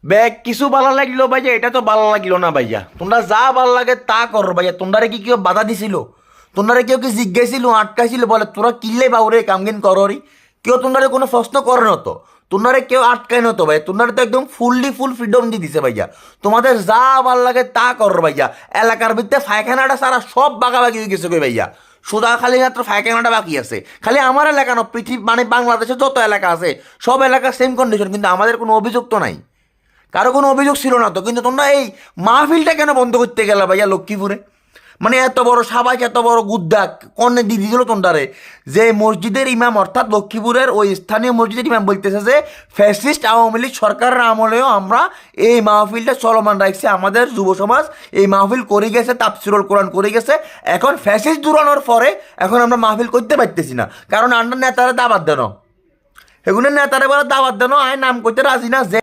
Bag কিছু ভালো লাগলো ভাইয়া, এটা তো ভালো লাগলো না ভাইয়া। তোমরা যা ভালো লাগে তা করো ভাইয়া। তোমরা কি কেউ বাধা দিছিল? তোমরা কেউ কি জিজ্ঞাসিল, আটকাইছিল বলে তোরা কিনলে বাউরে কামগিন কররি? কেউ তোমরা কোনো প্রশ্ন করে না তো। তোমরা কেউ আটকায় না তো ভাই। তোমরা তো একদম ফুল ফ্রিডম দিয়ে দিছে ভাইয়া। তোমাদের যা ভাল লাগে তা করো ভাইয়া। এলাকার ভিতরে পায়খানাটা সারা সব বাগাবাগি হয়ে গেছে ভাইয়া। সুদা খালি মাত্র পায়খানাটা বাকি আছে। খালি আমার এলাকা না, পৃথিবী মানে বাংলাদেশে যত এলাকা আছে সব এলাকার সেম কন্ডিশন, কিন্তু আমাদের কোনো অভিযোগ তো নাই। কারো কোনো অভিযোগ ছিল না তো, কিন্তু তোমরা এই মাহফিলটা কেন বন্ধ করতে গেলে ভাইয়া লক্ষ্মীপুরে? মানে এত বড় সাবাইক, এত বড় গুদ্দাক কর্ণে দিয়ে দিয়েছিল তোমরারে। যে মসজিদের ইমাম অর্থাৎ লক্ষ্মীপুরের ওই স্থানীয় মসজিদের ইমাম বলতেছে যে ফ্যাসিস্ট আওয়ামী লীগ সরকারের আমলেও আমরা এই মাহফিলটা চলমান রাখছি। আমাদের যুব সমাজ এই মাহফিল করে গেছে, তাফসিরুল কোরআন করে গেছে। এখন ফ্যাসিস্ট দূরানোর পরে এখন আমরা মাহফিল করতে পারতেছি না, কারণ আমরা নেতারা দাবাত দেন, এগুলো নেতারা বলে দাবাত দেন, আয় নাম করতে রাজি না। যে